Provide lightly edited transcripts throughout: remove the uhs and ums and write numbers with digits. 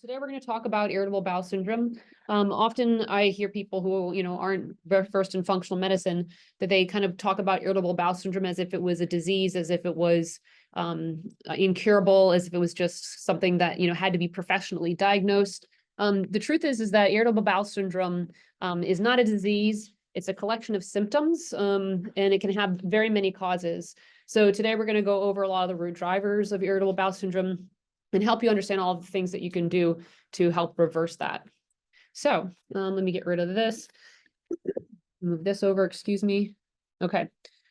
Today we're going to talk about irritable bowel syndrome. Often I hear people who, aren't very versed in functional medicine that they kind of talk about irritable bowel syndrome as if it was a disease, as if it was incurable, as if it was just something that, had to be professionally diagnosed. The truth is that irritable bowel syndrome is not a disease. It's a collection of symptoms, and it can have very many causes. So today we're going to go over a lot of the root drivers of irritable bowel syndrome and help you understand all the things that you can do to help reverse that. So let me get rid of this. Move this over, excuse me. Okay.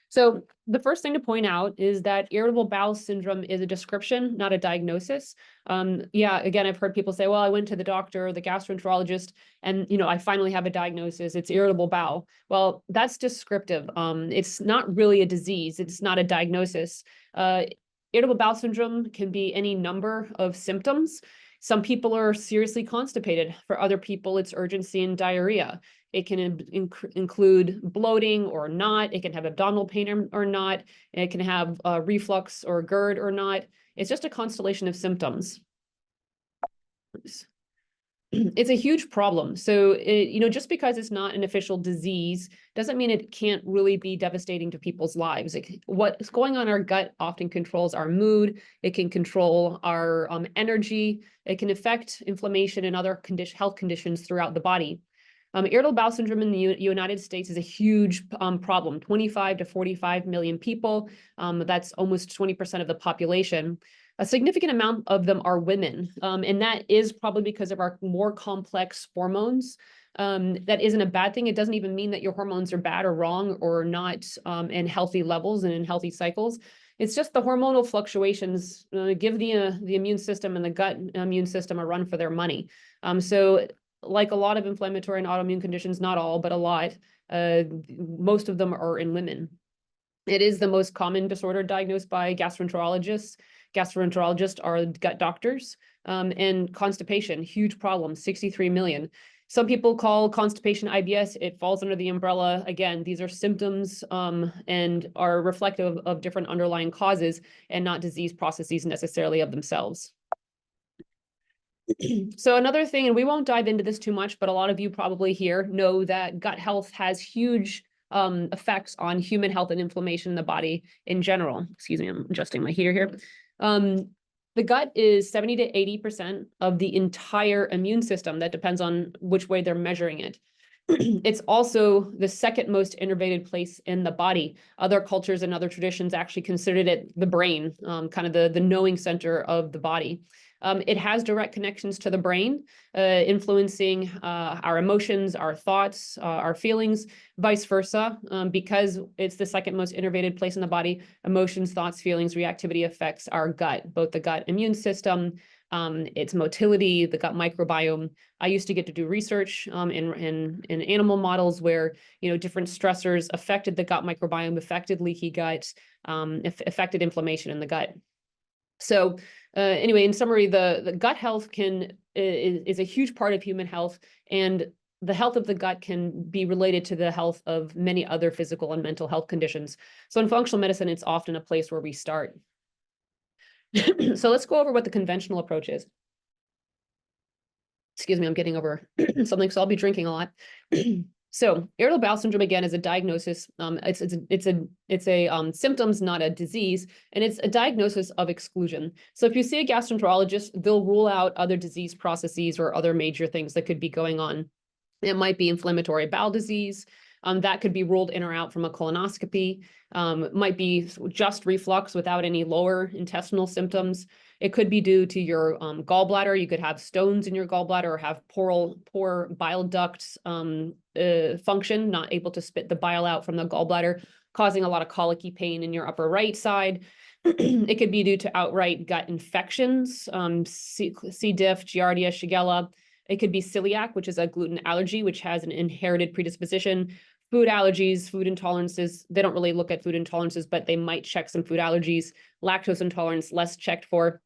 So the first thing to point out is that irritable bowel syndrome is a description, not a diagnosis. Again, I've heard people say, well, I went to the doctor, the gastroenterologist, and, I finally have a diagnosis. It's irritable bowel. Well, that's descriptive. It's not really a disease. It's not a diagnosis. Irritable bowel syndrome can be any number of symptoms. Some people are seriously constipated. For other people, it's urgency and diarrhea. It can include bloating or not. It can have abdominal pain or not. It can have reflux or GERD or not. It's just a constellation of symptoms. Oops. It's a huge problem. So, just because it's not an official disease doesn't mean it can't really be devastating to people's lives. What's going on in our gut often controls our mood. It can control our energy. It can affect inflammation and other health conditions throughout the body. Irritable bowel syndrome in the United States is a huge problem. 25 to 45 million people. That's almost 20% of the population. A significant amount of them are women, and that is probably because of our more complex hormones. That isn't a bad thing. It doesn't even mean that your hormones are bad or wrong or not in healthy levels and in healthy cycles. It's just the hormonal fluctuations give the immune system and the gut immune system a run for their money. So like a lot of inflammatory and autoimmune conditions, not all, but a lot, most of them are in women. It is the most common disorder diagnosed by gastroenterologists. Gastroenterologists are gut doctors, and constipation, huge problem, 63 million. Some people call constipation IBS. It falls under the umbrella. Again, these are symptoms and are reflective of different underlying causes and not disease processes necessarily of themselves. So another thing, and we won't dive into this too much, but a lot of you probably here know that gut health has huge effects on human health and inflammation in the body in general. Excuse me, I'm adjusting my heater here. The gut is 70 to 80% of the entire immune system. That depends on which way they're measuring it. It's also the second most innervated place in the body. Other cultures and other traditions actually considered it the brain, kind of the knowing center of the body. It has direct connections to the brain, influencing our emotions, our thoughts, our feelings, vice versa. Because it's the second most innervated place in the body, emotions, thoughts, feelings, reactivity affects our gut, both the gut immune system, its motility, the gut microbiome. I used to get to do research in animal models where, different stressors affected the gut microbiome, affected leaky gut, affected inflammation in the gut. So anyway, in summary, the gut health is a huge part of human health, and the health of the gut can be related to the health of many other physical and mental health conditions. So in functional medicine, it's often a place where we start. So let's go over what the conventional approach is. Excuse me, I'm getting over something, so I'll be drinking a lot. So irritable bowel syndrome, again, is a diagnosis. It's a symptoms, not a disease, and it's a diagnosis of exclusion. So if you see a gastroenterologist, they'll rule out other disease processes or other major things that could be going on. It might be inflammatory bowel disease. That could be ruled in or out from a colonoscopy. Might be just reflux without any lower intestinal symptoms. It could be due to your gallbladder. You could have stones in your gallbladder or have poor bile ducts function, not able to spit the bile out from the gallbladder, causing a lot of colicky pain in your upper right side. It could be due to outright gut infections, C. diff, Giardia, Shigella. It could be celiac, which is a gluten allergy, which has an inherited predisposition. Food allergies, food intolerances, they don't really look at food intolerances, but they might check some food allergies. Lactose intolerance, less checked for.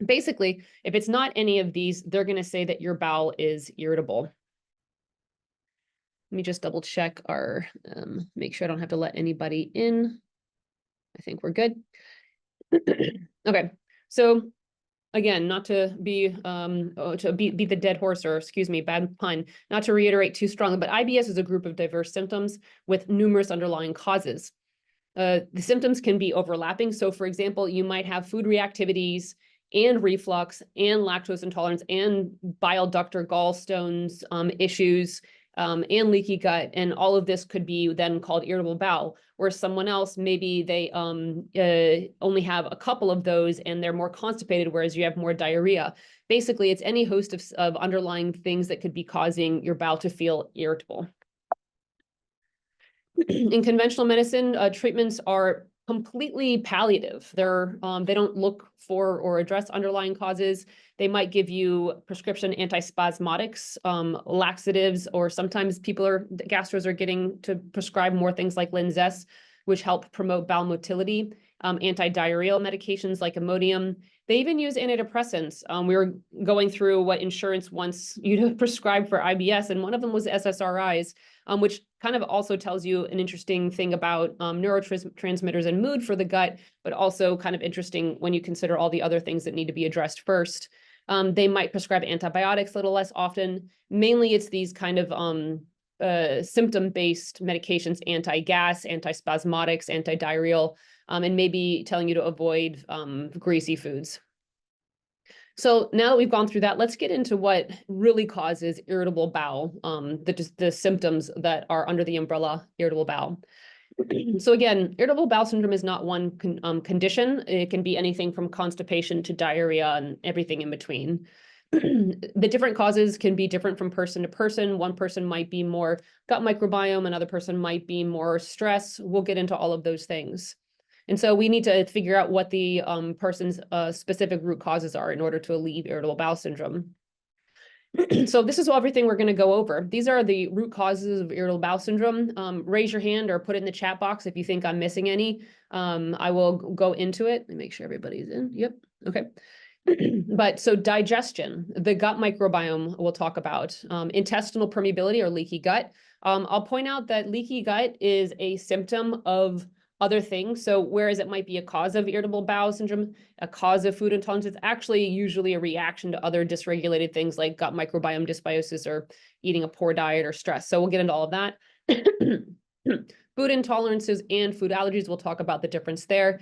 Basically, if it's not any of these, they're going to say that your bowel is irritable. Let me just double check make sure I don't have to let anybody in. I think we're good. Okay, so again, not to be beat the dead horse, or excuse me, bad pun, not to reiterate too strongly, but IBS is a group of diverse symptoms with numerous underlying causes. The symptoms can be overlapping. So for example, you might have food reactivities and reflux and lactose intolerance and bile duct or gallstones issues and leaky gut. And all of this could be then called irritable bowel, where someone else, maybe they only have a couple of those and they're more constipated, whereas you have more diarrhea. Basically, it's any host of underlying things that could be causing your bowel to feel irritable. In conventional medicine, treatments are completely palliative. They don't look for or address underlying causes. They might give you prescription antispasmodics, laxatives, or sometimes gastros are getting to prescribe more things like Linzess, which help promote bowel motility, anti-diarrheal medications like Imodium. They even use antidepressants. We were going through what insurance wants you to prescribe for IBS, and one of them was SSRIs, which kind of also tells you an interesting thing about neurotransmitters and mood for the gut, but also kind of interesting when you consider all the other things that need to be addressed first. They might prescribe antibiotics a little less often. Mainly it's these kind of symptom-based medications, anti-gas, antispasmodics, anti-diarrheal, and maybe telling you to avoid greasy foods. So now that we've gone through that, let's get into what really causes irritable bowel, the symptoms that are under the umbrella irritable bowel. So again, irritable bowel syndrome is not one condition. It can be anything from constipation to diarrhea and everything in between. The different causes can be different from person to person. One person might be more gut microbiome, another person might be more stress. We'll get into all of those things. And so we need to figure out what the person's specific root causes are in order to alleviate irritable bowel syndrome. So this is everything we're going to go over. These are the root causes of irritable bowel syndrome. Raise your hand or put it in the chat box if you think I'm missing any. I will go into it. Let me make sure everybody's in. Yep. Okay. But so digestion, the gut microbiome we'll talk about, intestinal permeability or leaky gut. I'll point out that leaky gut is a symptom of other things. So whereas it might be a cause of irritable bowel syndrome, a cause of food intolerance, it's actually usually a reaction to other dysregulated things like gut microbiome dysbiosis or eating a poor diet or stress. So we'll get into all of that. Food intolerances and food allergies, we'll talk about the difference there.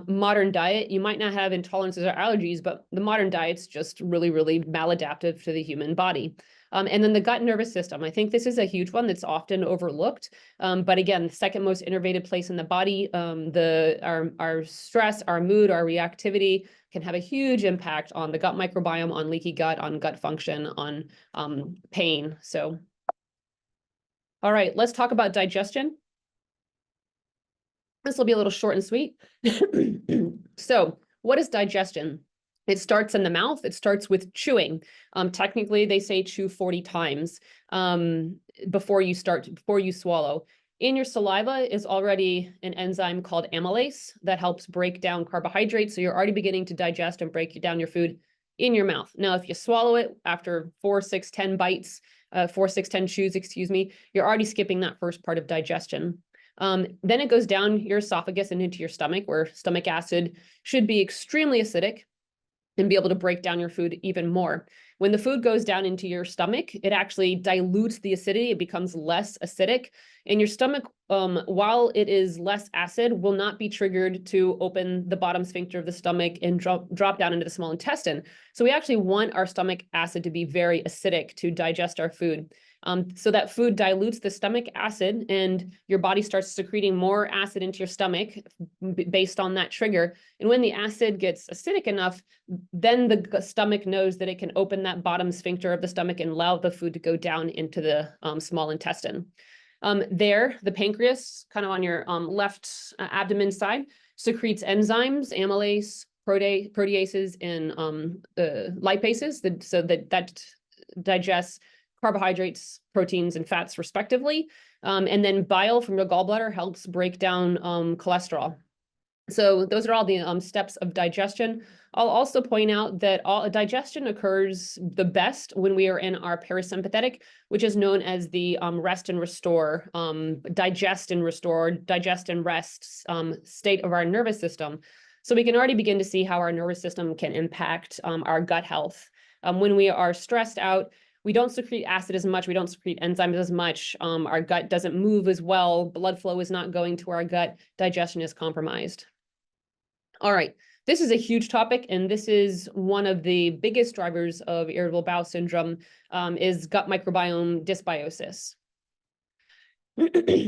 Modern diet, you might not have intolerances or allergies, but the modern diet's just really, really maladaptive to the human body. And then the gut nervous system. I think this is a huge one that's often overlooked. But again, the second most innervated place in the body, our stress, our mood, our reactivity can have a huge impact on the gut microbiome, on leaky gut, on gut function, on pain. So, all right, let's talk about digestion. This will be a little short and sweet. So what is digestion? It starts in the mouth. It starts with chewing. Technically, they say chew 40 times before you swallow. In your saliva is already an enzyme called amylase that helps break down carbohydrates. So you're already beginning to digest and break down your food in your mouth. Now, if you swallow it after 4, 6, 10 bites, 4, 6, 10 chews, excuse me, you're already skipping that first part of digestion. Then it goes down your esophagus and into your stomach, where stomach acid should be extremely acidic and be able to break down your food even more. When the food goes down into your stomach, it actually dilutes the acidity. It becomes less acidic. And your stomach, while it is less acid, will not be triggered to open the bottom sphincter of the stomach and drop down into the small intestine. So we actually want our stomach acid to be very acidic to digest our food. So that food dilutes the stomach acid and your body starts secreting more acid into your stomach based on that trigger. And when the acid gets acidic enough, then the stomach knows that it can open that bottom sphincter of the stomach and allow the food to go down into the small intestine. The pancreas, kind of on your left abdomen side, secretes enzymes, amylase, proteases, and lipases, so that digests carbohydrates, proteins, and fats respectively. And then bile from your gallbladder helps break down cholesterol. So those are all the steps of digestion. I'll also point out that digestion occurs the best when we are in our parasympathetic, which is known as the rest and restore, digest and restore, digest and rest state of our nervous system. So we can already begin to see how our nervous system can impact our gut health. When we are stressed out, we don't secrete acid as much, we don't secrete enzymes as much, our gut doesn't move as well, blood flow is not going to our gut, digestion is compromised. All right, this is a huge topic, and this is one of the biggest drivers of irritable bowel syndrome, is gut microbiome dysbiosis.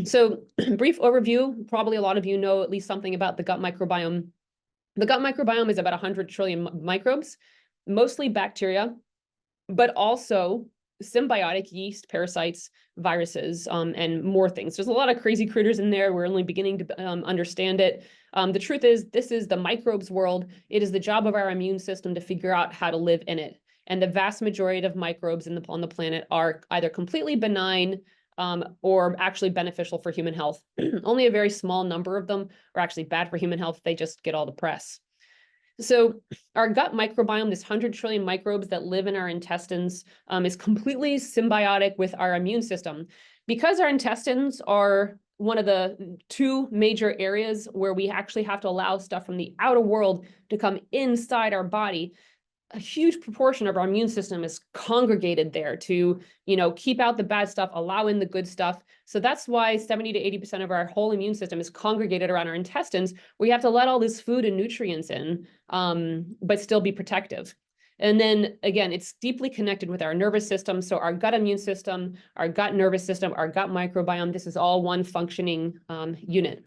So brief overview, probably a lot of you know at least something about the gut microbiome. The gut microbiome is about 100 trillion microbes, mostly bacteria, but also symbiotic yeast, parasites, viruses, and more things. There's a lot of crazy critters in there. We're only beginning to understand it. The truth is, this is the microbes world. It is the job of our immune system to figure out how to live in it. And the vast majority of microbes on the planet are either completely benign or actually beneficial for human health. Only a very small number of them are actually bad for human health. They just get all the press. So our gut microbiome, this 100 trillion microbes that live in our intestines, is completely symbiotic with our immune system. Because our intestines are one of the two major areas where we actually have to allow stuff from the outer world to come inside our body, a huge proportion of our immune system is congregated there to, keep out the bad stuff, allow in the good stuff. So that's why 70 to 80% of our whole immune system is congregated around our intestines, where you have to let all this food and nutrients in, but still be protective. And then again, it's deeply connected with our nervous system. So our gut immune system, our gut nervous system, our gut microbiome, this is all one functioning unit.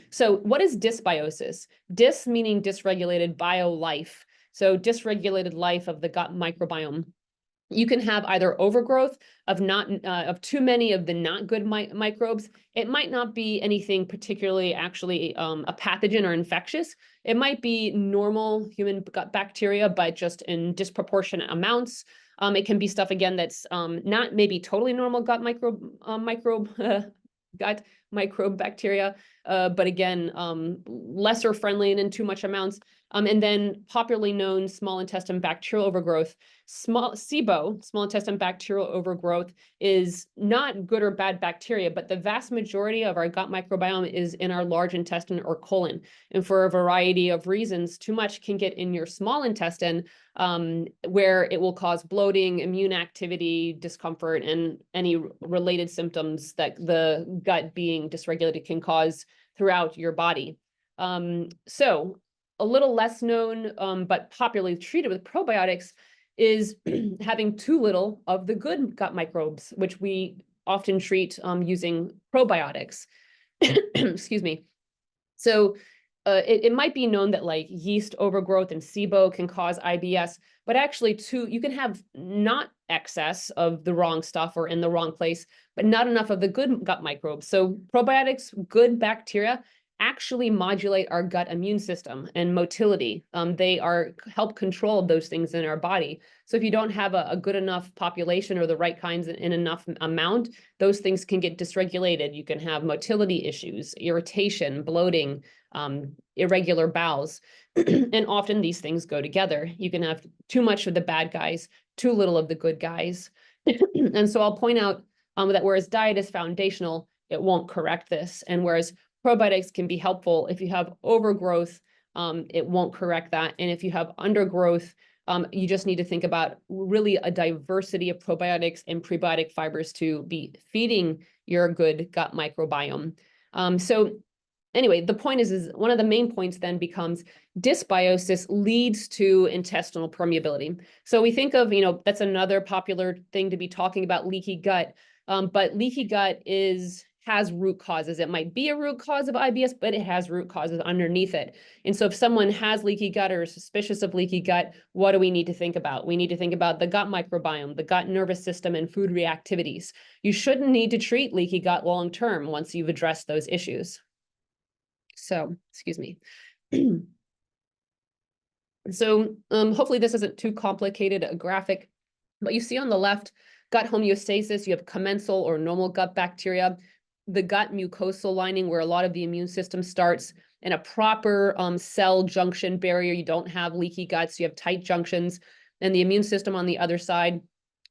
So what is dysbiosis? Dys meaning dysregulated, bio life. So dysregulated life of the gut microbiome. You can have either overgrowth of too many of the not good microbes. It might not be anything particularly actually a pathogen or infectious. It might be normal human gut bacteria, but just in disproportionate amounts. It can be stuff again that's not maybe totally normal gut gut microbe bacteria, but again, lesser friendly and in too much amounts. And then popularly known small intestine bacterial overgrowth. SIBO, small intestine bacterial overgrowth, is not good or bad bacteria, but the vast majority of our gut microbiome is in our large intestine or colon. And for a variety of reasons, too much can get in your small intestine, where it will cause bloating, immune activity, discomfort, and any related symptoms that the gut being dysregulated can cause throughout your body. So a little less known, but popularly treated with probiotics is having too little of the good gut microbes, which we often treat using probiotics. Excuse me. So it might be known that like yeast overgrowth and SIBO can cause IBS, but actually you can have not excess of the wrong stuff or in the wrong place, but not enough of the good gut microbes. So probiotics, good bacteria, actually modulate our gut immune system and motility. They help control those things in our body. So if you don't have a good enough population or the right kinds in enough amount, those things can get dysregulated. You can have motility issues, irritation, bloating, irregular bowels. And often these things go together. You can have too much of the bad guys, too little of the good guys. And so I'll point out that whereas diet is foundational, it won't correct this. And whereas probiotics can be helpful, if you have overgrowth, it won't correct that. And if you have undergrowth, you just need to think about really a diversity of probiotics and prebiotic fibers to be feeding your good gut microbiome. So anyway, the point is one of the main points then becomes dysbiosis leads to intestinal permeability. So we think of, that's another popular thing to be talking about, leaky gut. But leaky gut has root causes. It might be a root cause of IBS, but it has root causes underneath it. And so if someone has leaky gut or is suspicious of leaky gut, what do we need to think about? We need to think about the gut microbiome, the gut nervous system, and food reactivities. You shouldn't need to treat leaky gut long-term once you've addressed those issues. So, excuse me. So hopefully this isn't too complicated a graphic, but you see on the left, gut homeostasis, you have commensal or normal gut bacteria, the gut mucosal lining where a lot of the immune system starts, and a proper cell junction barrier. You don't have leaky guts, you have tight junctions, and the immune system on the other side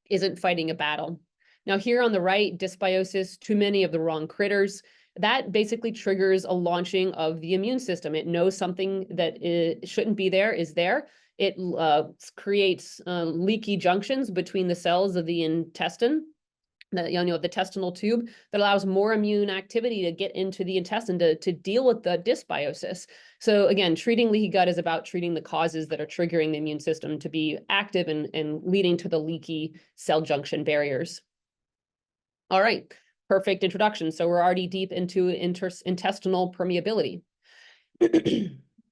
isn't fighting a battle. Now here on the right, dysbiosis, too many of the wrong critters. that basically triggers a launching of the immune system. It knows something that shouldn't be there is there. It creates leaky junctions between the cells of the intestine, the intestinal tube, that allows more immune activity to get into the intestine to deal with the dysbiosis. So again, treating leaky gut is about treating the causes that are triggering the immune system to be active and leading to the leaky cell junction barriers. All right, perfect introduction. So we're already deep into intestinal permeability.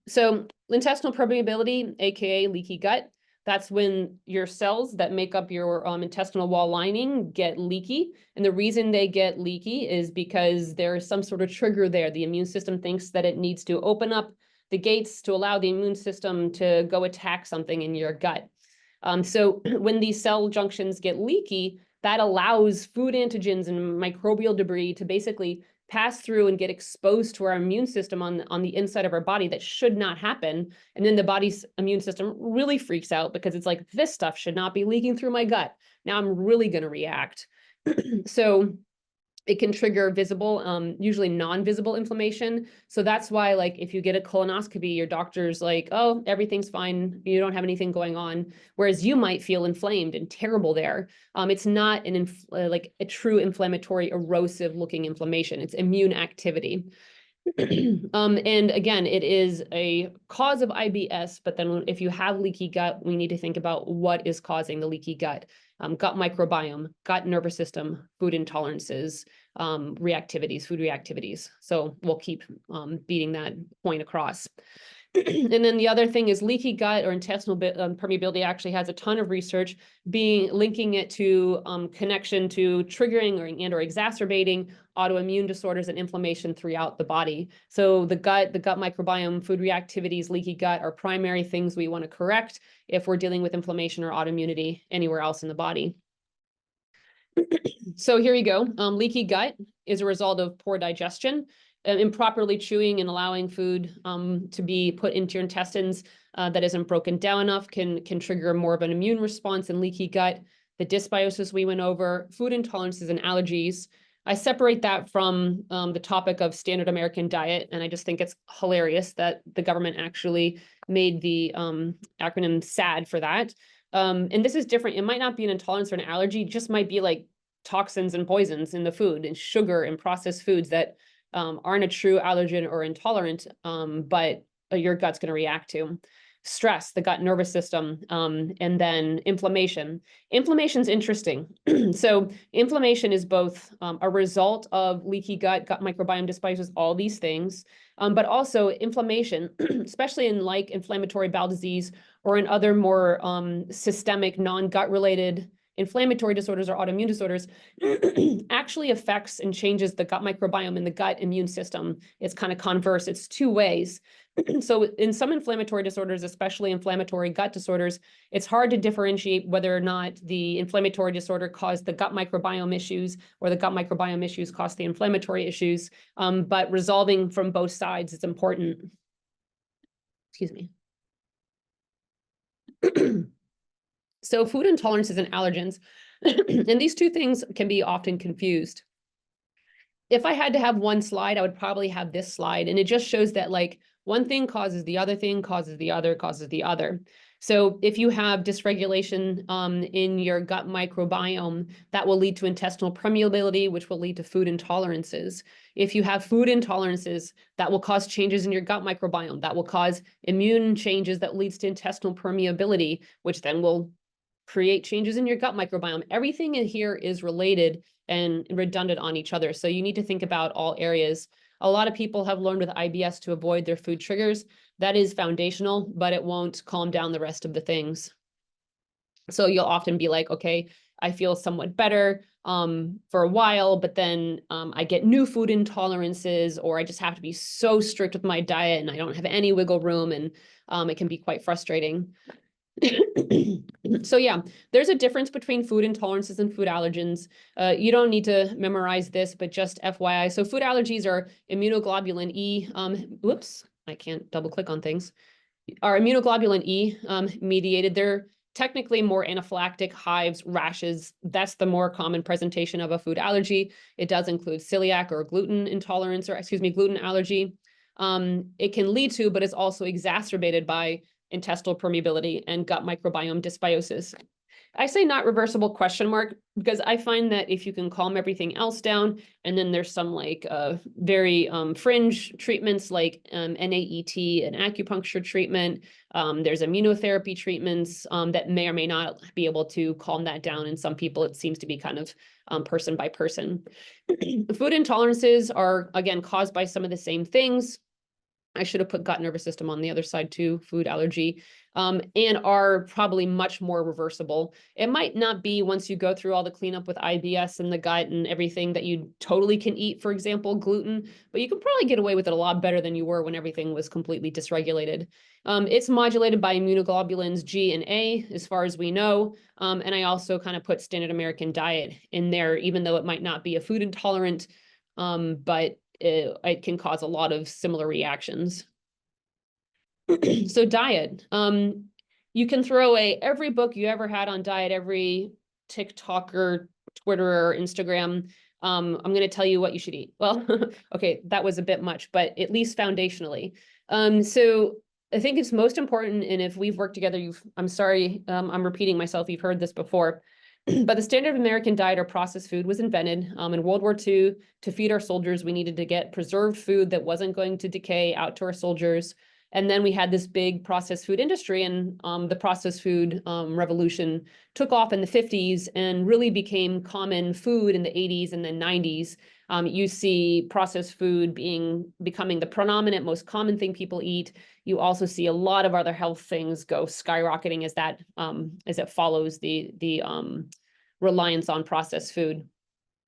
So intestinal permeability, AKA leaky gut, that's when your cells that make up your intestinal wall lining get leaky. And the reason they get leaky is because there's some sort of trigger there. The immune system thinks that it needs to open up the gates to allow the immune system to go attack something in your gut. So when these cell junctions get leaky, that allows food antigens and microbial debris to basically pass through and get exposed to our immune system on the inside of our body that should not happen. And then the body's immune system really freaks out because it's like, this stuff should not be leaking through my gut. Now I'm really going to react. So it can trigger visible, usually non-visible inflammation. So that's why, like, if you get a colonoscopy, your doctor's like, oh, everything's fine, you don't have anything going on. Whereas you might feel inflamed and terrible there. It's not like a true inflammatory, erosive looking inflammation. It's immune activity. And again, it is a cause of IBS, but then if you have leaky gut, we need to think about what is causing the leaky gut. Gut microbiome, gut nervous system, food intolerances, reactivities, food reactivities. So we'll keep beating that point across. And then the other thing is leaky gut or intestinal permeability actually has a ton of research linking it to connection to triggering or exacerbating autoimmune disorders and inflammation throughout the body. So the gut microbiome, food reactivities, leaky gut are primary things we want to correct if we're dealing with inflammation or autoimmunity anywhere else in the body. So here you go. Leaky gut is a result of poor digestion. Improperly chewing and allowing food to be put into your intestines that isn't broken down enough can trigger more of an immune response in leaky gut. The dysbiosis we went over, food intolerances and allergies. I separate that from the topic of standard American diet, and I just think it's hilarious that the government actually made the acronym SAD for that. And this is different. It might not be an intolerance or an allergy, it just might be like toxins and poisons in the food and sugar and processed foods that aren't a true allergen or intolerant, but your gut's going to react to. Stress, the gut nervous system, and then inflammation. Inflammation's interesting. So inflammation is both a result of leaky gut, gut microbiome dysbiosis, all these things, but also inflammation, especially in like inflammatory bowel disease or in other more systemic non-gut related inflammatory disorders or autoimmune disorders, actually affects and changes the gut microbiome and the gut immune system. It's kind of converse. It's two ways. So in some inflammatory disorders, especially inflammatory gut disorders, it's hard to differentiate whether or not the inflammatory disorder caused the gut microbiome issues or the gut microbiome issues caused the inflammatory issues. But resolving from both sides is important. Excuse me. So food intolerances and allergens, and these two things can be often confused. If I had to have one slide, I would probably have this slide, and it just shows that like one thing causes the other thing, causes the other, causes the other. So if you have dysregulation in your gut microbiome, that will lead to intestinal permeability, which will lead to food intolerances. If you have food intolerances, that will cause changes in your gut microbiome. That will cause immune changes that leads to intestinal permeability, which then will create changes in your gut microbiome. Everything in here is related and redundant on each other. So you need to think about all areas. A lot of people have learned with IBS to avoid their food triggers. That is foundational, but it won't calm down the rest of the things. So you'll often be like, okay, I feel somewhat better for a while, but then I get new food intolerances, or I just have to be so strict with my diet and I don't have any wiggle room, and it can be quite frustrating. So yeah, there's a difference between food intolerances and food allergens. You don't need to memorize this, but just FYI. So food allergies are immunoglobulin E. Whoops, I can't double click on things. Are immunoglobulin E mediated. They're technically more anaphylactic, hives, rashes. That's the more common presentation of a food allergy. It does include celiac or gluten intolerance, or excuse me, gluten allergy. It can lead to, but it's also exacerbated by intestinal permeability and gut microbiome dysbiosis. I say not reversible question mark, because I find that if you can calm everything else down, and then there's some like very fringe treatments like NAET and acupuncture treatment. There's immunotherapy treatments that may or may not be able to calm that down. In some people, it seems to be kind of person by person. Food intolerances are, again, caused by some of the same things. I should have put gut nervous system on the other side too, food allergy, and are probably much more reversible. It might not be once you go through all the cleanup with IBS and the gut and everything that you totally can eat, for example, gluten, but you can probably get away with it a lot better than you were when everything was completely dysregulated. It's modulated by immunoglobulins G and A, as far as we know. And I also kind of put standard American diet in there, even though it might not be a food intolerant, but it can cause a lot of similar reactions. So diet, you can throw away every book you ever had on diet, every TikToker, Twitter, or Instagram. I'm going to tell you what you should eat. Well, okay, that was a bit much, but at least foundationally. So I think it's most important, and if we've worked together, I'm sorry, I'm repeating myself, you've heard this before, but the standard American diet or processed food was invented in World War II to feed our soldiers. We needed to get preserved food that wasn't going to decay out to our soldiers. And then we had this big processed food industry, and the processed food revolution took off in the 50s and really became common food in the 80s and then 90s. You see processed food becoming the predominant, most common thing people eat. You also see a lot of other health things go skyrocketing as it follows the reliance on processed food.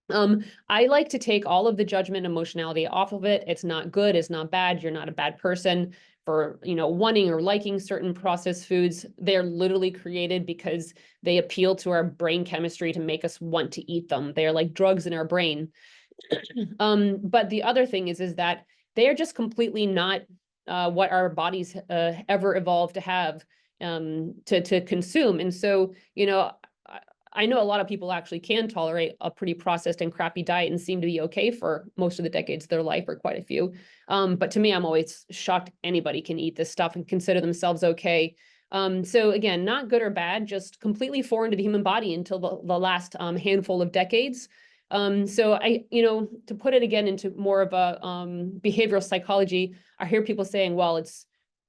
I like to take all of the judgment emotionality off of it. It's not good, it's not bad, you're not a bad person for, wanting or liking certain processed foods. They're literally created because they appeal to our brain chemistry to make us want to eat them. They're like drugs in our brain. But the other thing is that they are just completely not what our bodies ever evolved to have, to consume. And so, I know a lot of people actually can tolerate a pretty processed and crappy diet and seem to be okay for most of the decades of their life, or quite a few. But to me, I'm always shocked anybody can eat this stuff and consider themselves okay. So again, not good or bad, just completely foreign to the human body until the last handful of decades. So to put it again into more of a behavioral psychology, I hear people saying, well, it's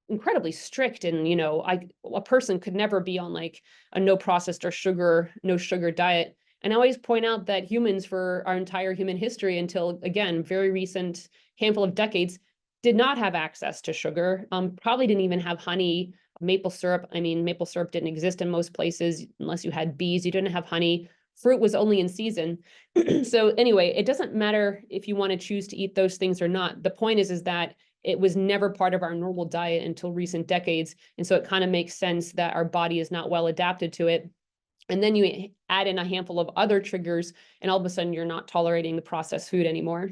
incredibly strict, and a person could never be on like a no processed or no sugar diet. And I always point out that humans, for our entire human history until, again, very recent handful of decades, did not have access to sugar, probably didn't even have honey, maple syrup. I mean, maple syrup didn't exist in most places unless you had bees. You didn't have honey. Fruit was only in season. So anyway, it doesn't matter if you want to choose to eat those things or not. The point is that it was never part of our normal diet until recent decades. And so it kind of makes sense that our body is not well adapted to it. And then you add in a handful of other triggers, and all of a sudden you're not tolerating the processed food anymore.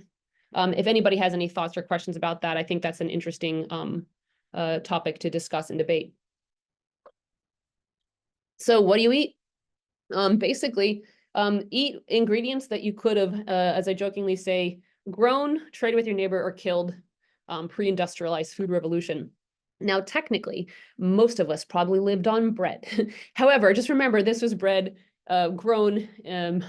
If anybody has any thoughts or questions about that, I think that's an interesting topic to discuss and debate. So what do you eat? Basically, eat ingredients that you could have, as I jokingly say, grown, traded with your neighbor, or killed pre-industrialized food revolution. Now, technically, most of us probably lived on bread. However, just remember, this was bread grown,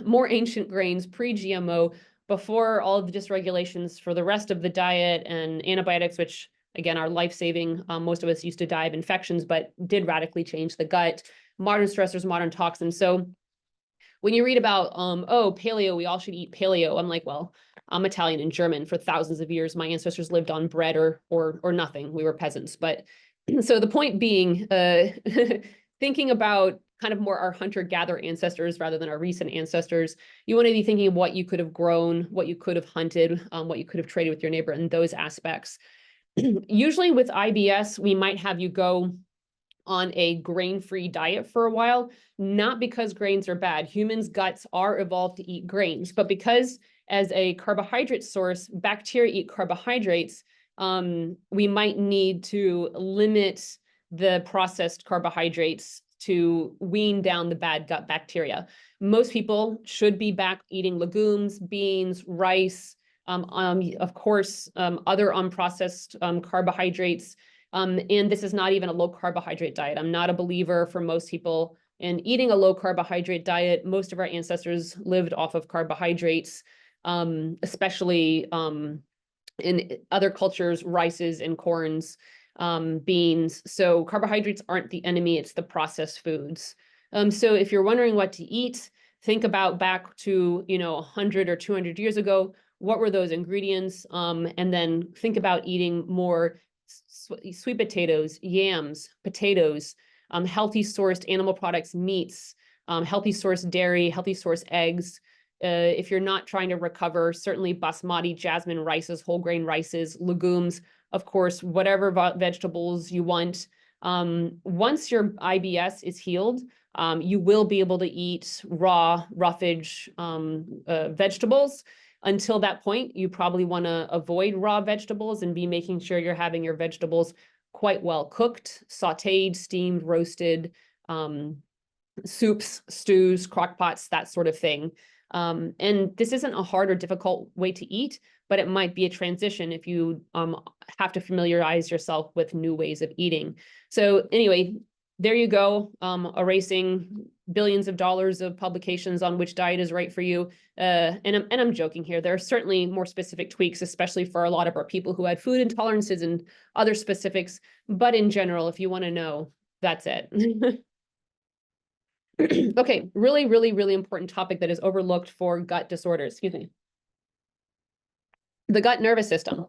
more ancient grains, pre-GMO, before all of the dysregulations for the rest of the diet and antibiotics, which, again, are life-saving. Most of us used to die of infections, but did radically change the gut. Modern stressors, modern toxins. So when you read about, paleo, we all should eat paleo, I'm like, well, I'm Italian and German. For thousands of years, my ancestors lived on bread or nothing. We were peasants. But so the point being, thinking about kind of more our hunter-gatherer ancestors rather than our recent ancestors, you want to be thinking of what you could have grown, what you could have hunted, what you could have traded with your neighbor in those aspects. Usually with IBS, we might have you go on a grain-free diet for a while, not because grains are bad. Humans' guts are evolved to eat grains, but because as a carbohydrate source, bacteria eat carbohydrates, we might need to limit the processed carbohydrates to wean down the bad gut bacteria. Most people should be back eating legumes, beans, rice, of course, other unprocessed carbohydrates. And this is not even a low carbohydrate diet. I'm not a believer for most people in eating a low carbohydrate diet. Most of our ancestors lived off of carbohydrates, especially in other cultures, rices and corns, beans. So carbohydrates aren't the enemy, it's the processed foods. So if you're wondering what to eat, think about back to, 100 or 200 years ago, what were those ingredients? And then think about eating more sweet potatoes, yams, potatoes, healthy sourced animal products, meats, healthy sourced dairy, healthy sourced eggs. If you're not trying to recover, certainly basmati, jasmine rices, whole grain rices, legumes, of course, whatever vegetables you want. Once your IBS is healed, you will be able to eat raw, roughage vegetables. Until that point, you probably want to avoid raw vegetables and be making sure you're having your vegetables quite well cooked, sautéed, steamed, roasted, soups, stews, crock pots, that sort of thing. And this isn't a hard or difficult way to eat, but it might be a transition if you have to familiarize yourself with new ways of eating. So anyway, there you go, erasing billions of dollars of publications on which diet is right for you. And I'm joking here. There are certainly more specific tweaks, especially for a lot of our people who had food intolerances and other specifics. But in general, if you want to know, that's it. Okay, really, really, really important topic that is overlooked for gut disorders. Excuse me. The gut nervous system.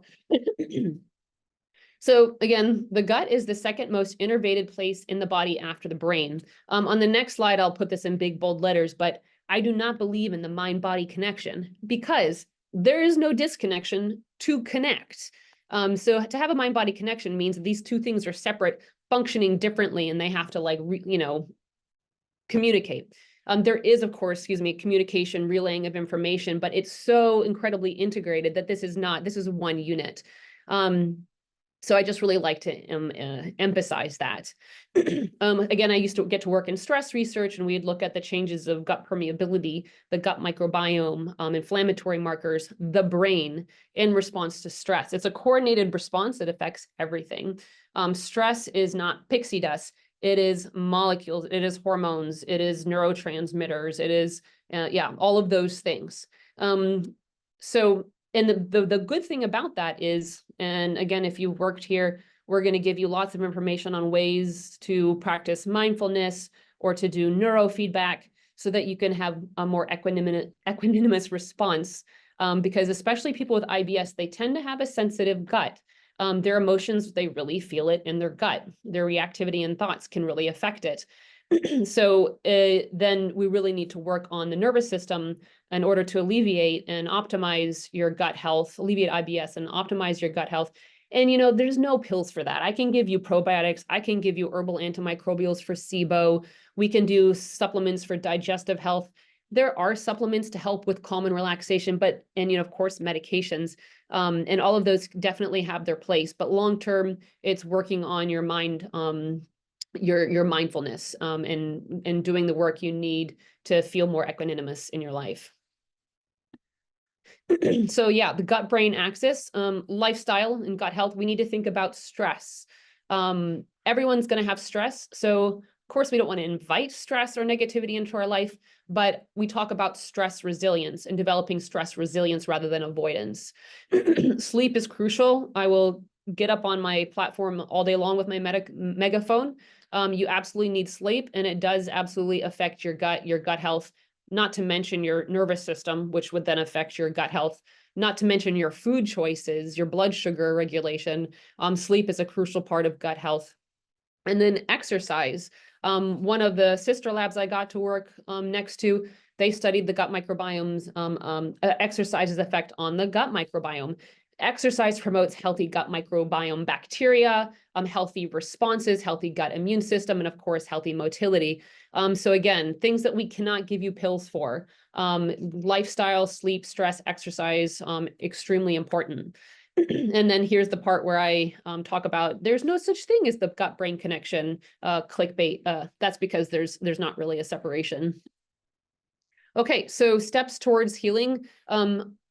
So again, the gut is the second most innervated place in the body after the brain. On the next slide, I'll put this in big, bold letters, but I do not believe in the mind-body connection because there is no disconnection to connect. So to have a mind-body connection means that these two things are separate, functioning differently, and they have to communicate. There is, of course, communication, relaying of information, but it's so incredibly integrated that this is one unit. So I just really like to emphasize that. Again, I used to get to work in stress research, and we'd look at the changes of gut permeability, the gut microbiome, inflammatory markers, the brain in response to stress. It's a coordinated response that affects everything. Stress is not pixie dust. It is molecules, it is hormones, it is neurotransmitters, it is, all of those things. And the good thing about that is, and again, if you worked here, we're going to give you lots of information on ways to practice mindfulness or to do neurofeedback so that you can have a more equanimous response. Because especially people with IBS, they tend to have a sensitive gut. Their emotions, they really feel it in their gut. Their reactivity and thoughts can really affect it. So then we really need to work on the nervous system in order to alleviate and optimize your gut health, alleviate IBS and optimize your gut health. And, there's no pills for that. I can give you probiotics. I can give you herbal antimicrobials for SIBO. We can do supplements for digestive health. There are supplements to help with calm and relaxation, and of course, medications. And all of those definitely have their place. But long-term, it's working on your mind, your mindfulness, and doing the work you need to feel more equanimous in your life. So yeah, the gut-brain axis, lifestyle and gut health, we need to think about stress. Everyone's going to have stress. So of course, we don't want to invite stress or negativity into our life, but we talk about stress resilience and developing stress resilience rather than avoidance. Sleep is crucial. I will get up on my platform all day long with my megaphone. You absolutely need sleep, and it does absolutely affect your gut health, not to mention your nervous system, which would then affect your gut health, not to mention your food choices, your blood sugar regulation. Sleep is a crucial part of gut health. And then exercise. One of the sister labs I got to work next to, they studied the gut microbiome's exercise's effect on the gut microbiome. Exercise promotes healthy gut microbiome bacteria, healthy responses, healthy gut immune system, and of course, healthy motility. So again, things that we cannot give you pills for. Lifestyle, sleep, stress, exercise, extremely important. And then here's the part where I talk about there's no such thing as the gut-brain connection, clickbait. That's because there's not really a separation. Okay, so steps towards healing.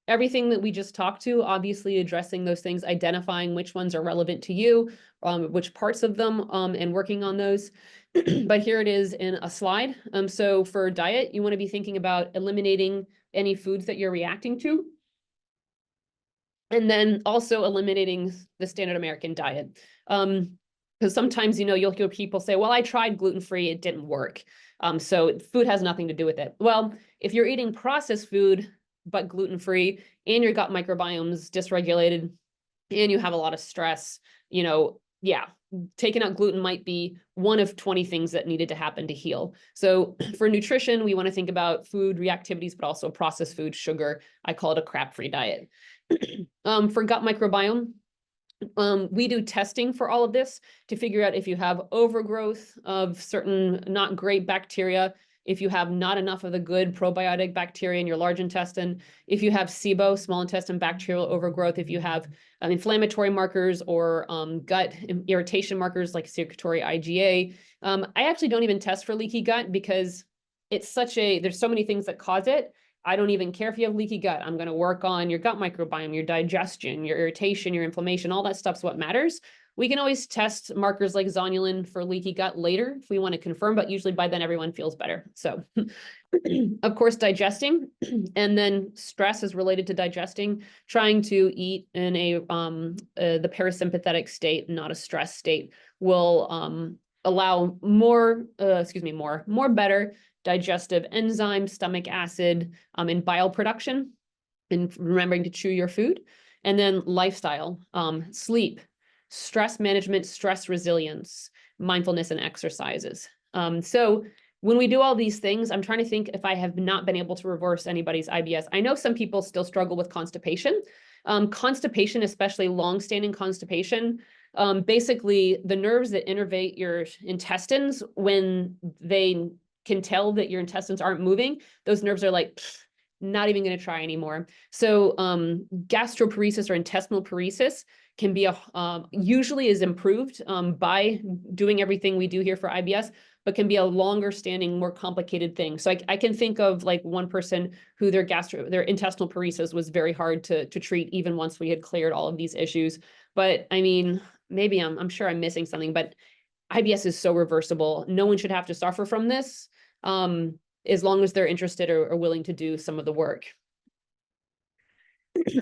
Everything that we just talked to, obviously addressing those things, identifying which ones are relevant to you, which parts of them, and working on those. But here it is in a slide. So for diet, you want to be thinking about eliminating any foods that you're reacting to. And then also eliminating the standard American diet. Because sometimes, you'll hear people say, well, I tried gluten-free, it didn't work. So food has nothing to do with it. Well, if you're eating processed food, but gluten-free, and your gut microbiome's dysregulated, and you have a lot of stress, yeah, taking out gluten might be one of 20 things that needed to happen to heal. So for nutrition, we want to think about food reactivities, but also processed food, sugar. I call it a crap-free diet. For gut microbiome, we do testing for all of this to figure out if you have overgrowth of certain not great bacteria, if you have not enough of the good probiotic bacteria in your large intestine, if you have SIBO, small intestine bacterial overgrowth, if you have inflammatory markers or gut irritation markers like secretory IgA. I actually don't even test for leaky gut because it's there's so many things that cause it. I don't even care if you have leaky gut. I'm going to work on your gut microbiome, your digestion, your irritation, your inflammation, all that stuff's what matters. We can always test markers like zonulin for leaky gut later if we want to confirm, but usually by then everyone feels better. So of course, digesting, and then stress is related to digesting, trying to eat in the parasympathetic state, not a stress state, will allow more better digestive enzymes, stomach acid, and bile production, and remembering to chew your food. And then lifestyle, sleep, stress management, stress resilience, mindfulness, and exercises. So when we do all these things, I'm trying to think if I have not been able to reverse anybody's IBS. I know some people still struggle with constipation. Constipation, especially long-standing constipation, basically the nerves that innervate your intestines, when they can tell that your intestines aren't moving, those nerves are like, not even going to try anymore. So gastroparesis or intestinal paresis can be usually is improved by doing everything we do here for IBS, but can be a longer standing, more complicated thing. So I can think of like one person who their intestinal paresis was very hard to treat even once we had cleared all of these issues. But I mean, maybe I'm sure I'm missing something, but IBS is so reversible. No one should have to suffer from this, as long as they're interested or willing to do some of the work.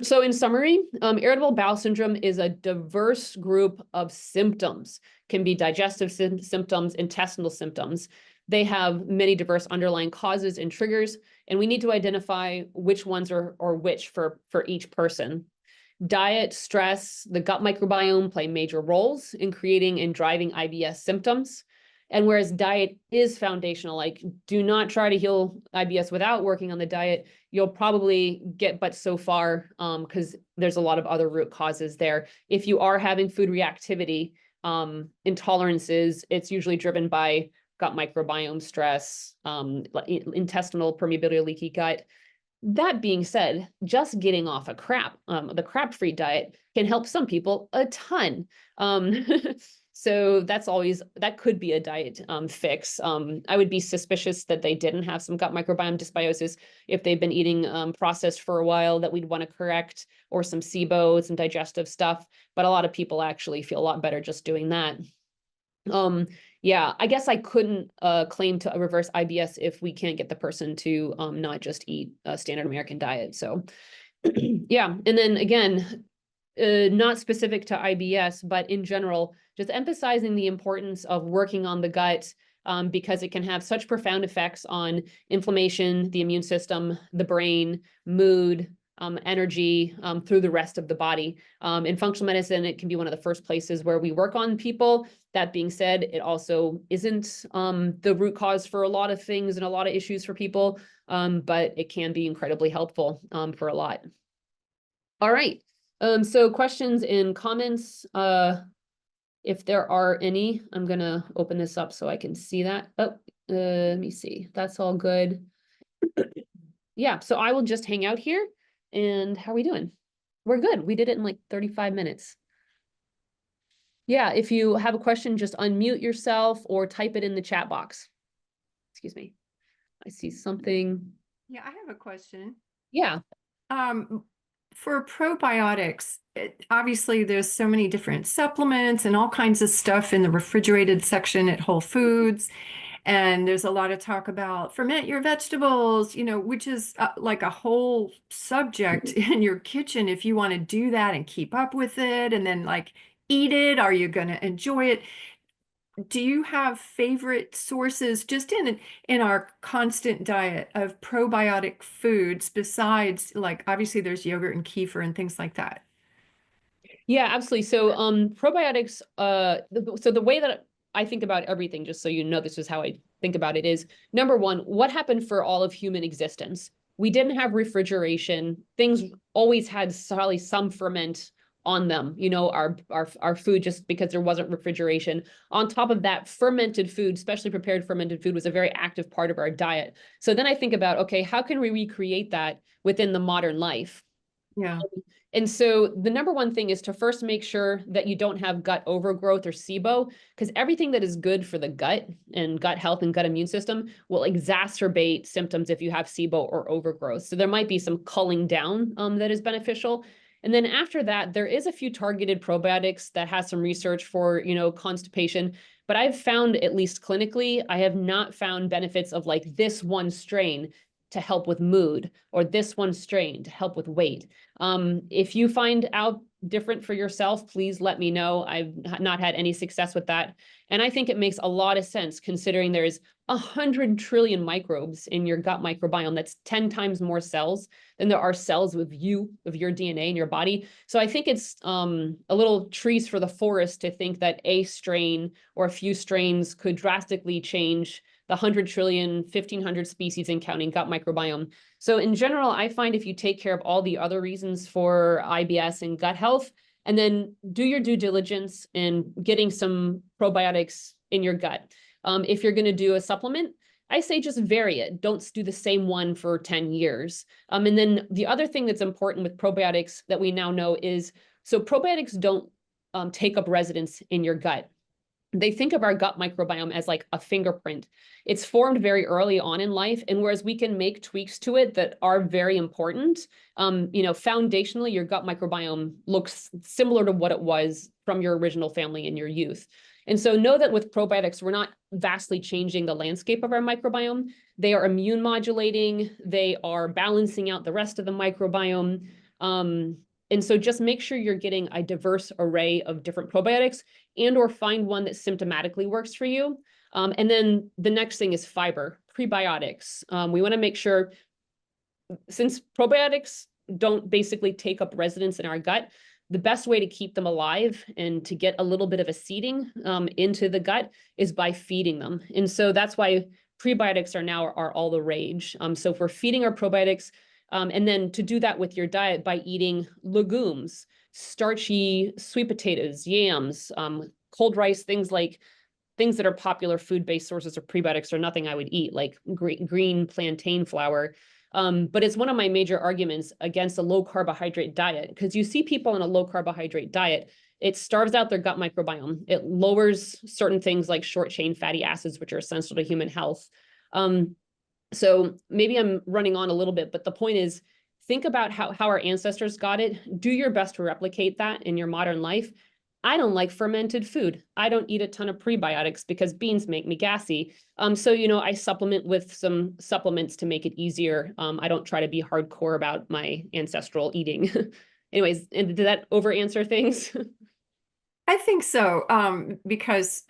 So in summary, irritable bowel syndrome is a diverse group of symptoms. Can be digestive symptoms, intestinal symptoms. They have many diverse underlying causes and triggers, and we need to identify which ones are or which for each person. Diet, stress, the gut microbiome play major roles in creating and driving IBS symptoms. And whereas diet is foundational, like do not try to heal IBS without working on the diet, you'll probably get but so far because there's a lot of other root causes there. If you are having food reactivity, intolerances, it's usually driven by gut microbiome stress, intestinal permeability, leaky gut. That being said, just getting off the crap-free diet can help some people a ton. So that could be a diet fix. I would be suspicious that they didn't have some gut microbiome dysbiosis if they've been eating processed for a while that we'd want to correct, or some SIBO, some digestive stuff. But a lot of people actually feel a lot better just doing that. Yeah, I guess I couldn't claim to reverse IBS if we can't get the person to not just eat a standard American diet. So yeah, and then again, not specific to IBS, but in general, just emphasizing the importance of working on the gut because it can have such profound effects on inflammation, the immune system, the brain, mood, energy through the rest of the body. In functional medicine, it can be one of the first places where we work on people. That being said, it also isn't the root cause for a lot of things and a lot of issues for people, but it can be incredibly helpful for a lot. All right. So questions and comments, if there are any. I'm going to open this up so I can see that. Oh, let me see. That's all good. Yeah, so I will just hang out here. And how are we doing? We're good. We did it in like 35 minutes. Yeah, if you have a question, just unmute yourself or type it in the chat box. Excuse me. I see something. Yeah, I have a question. Yeah. Um, for probiotics, obviously there's so many different supplements and all kinds of stuff in the refrigerated section at Whole Foods. And there's a lot of talk about ferment your vegetables, which is like a whole subject in your kitchen if you want to do that and keep up with it and then like eat it. Are you going to enjoy it? Do you have favorite sources just in our constant diet of probiotic foods besides like obviously there's yogurt and kefir and things like that? Yeah, absolutely. So probiotics, so the way that I think about everything, just so you know, this is how I think about it, is number one, what happened for all of human existence? We didn't have refrigeration. Things always had probably some ferment on them, our food, just because there wasn't refrigeration. On top of that, fermented food, especially prepared fermented food, was a very active part of our diet. So then I think about, okay, how can we recreate that within the modern life? Yeah. And so the number one thing is to first make sure that you don't have gut overgrowth or SIBO, because everything that is good for the gut and gut health and gut immune system will exacerbate symptoms if you have SIBO or overgrowth. So there might be some culling down that is beneficial. And then after that, there is a few targeted probiotics that has some research for, constipation. But I've found, at least clinically, I have not found benefits of like this one strain to help with mood or this one strain to help with weight. If you find out different for yourself, please let me know. I've not had any success with that. And I think it makes a lot of sense considering there's 100 trillion microbes in your gut microbiome. That's 10 times more cells than there are cells of your DNA in your body. So I think it's a little trees for the forest to think that a strain or a few strains could drastically change the 100 trillion, 1,500 species and counting gut microbiome. So in general, I find if you take care of all the other reasons for IBS and gut health, and then do your due diligence in getting some probiotics in your gut. If you're going to do a supplement, I say just vary it. Don't do the same one for 10 years. And then the other thing that's important with probiotics that we now know is, so probiotics don't take up residence in your gut. They think of our gut microbiome as like a fingerprint. It's formed very early on in life, and whereas we can make tweaks to it that are very important, foundationally, your gut microbiome looks similar to what it was from your original family in your youth. And so know that with probiotics, we're not vastly changing the landscape of our microbiome. They are immune modulating. They are balancing out the rest of the microbiome. And so just make sure you're getting a diverse array of different probiotics and or find one that symptomatically works for you. And then the next thing is fiber, prebiotics. We want to make sure, since probiotics don't basically take up residence in our gut, the best way to keep them alive and to get a little bit of a seeding into the gut is by feeding them. And so that's why prebiotics are all the rage. So if we're feeding our probiotics, and then to do that with your diet by eating legumes, starchy sweet potatoes, yams, cold rice, things that are popular food-based sources of prebiotics are nothing I would eat, like green plantain flour. But it's one of my major arguments against a low carbohydrate diet, because you see people in a low carbohydrate diet, it starves out their gut microbiome. It lowers certain things like short chain fatty acids, which are essential to human health. So maybe I'm running on a little bit, but the point is, think about how our ancestors got it. Do your best to replicate that in your modern life. I don't like fermented food. I don't eat a ton of prebiotics because beans make me gassy. So, I supplement with some supplements to make it easier. I don't try to be hardcore about my ancestral eating. Anyways, and did that over answer things? I think so, because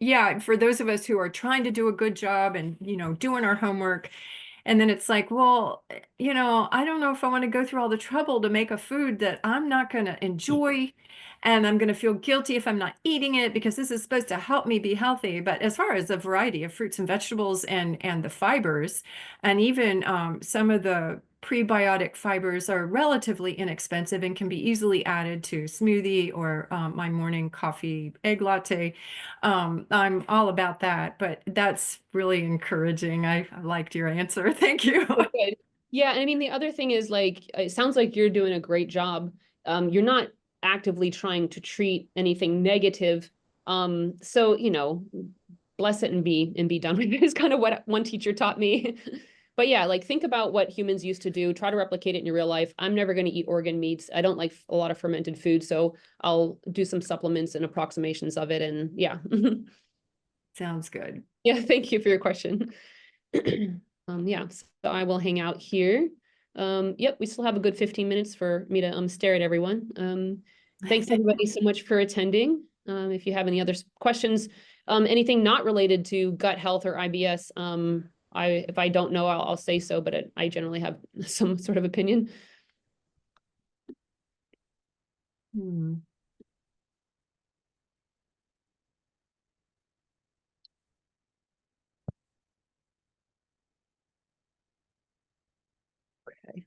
yeah, for those of us who are trying to do a good job and doing our homework, and then it's like, well, I don't know if I want to go through all the trouble to make a food that I'm not going to enjoy, and I'm going to feel guilty if I'm not eating it because this is supposed to help me be healthy. But as far as the variety of fruits and vegetables and the fibers, and even some of the prebiotic fibers are relatively inexpensive and can be easily added to smoothie or my morning coffee egg latte. I'm all about that, but that's really encouraging. I liked your answer. Thank you. Okay. Yeah, and I mean, the other thing is, like, it sounds like you're doing a great job you're not actively trying to treat anything negative. So, you know, bless it and be done with it is kind of what one teacher taught me. But yeah, like think about what humans used to do, try to replicate it in your real life. I'm never going to eat organ meats. I don't like a lot of fermented food, so I'll do some supplements and approximations of it. And yeah. Sounds good. Yeah, thank you for your question. Yeah, so I will hang out here. Yep, we still have a good 15 minutes for me to stare at everyone. Thanks everybody so much for attending. If you have any other questions, anything not related to gut health or IBS, if I don't know, I'll say so, but I generally have some sort of opinion. Okay.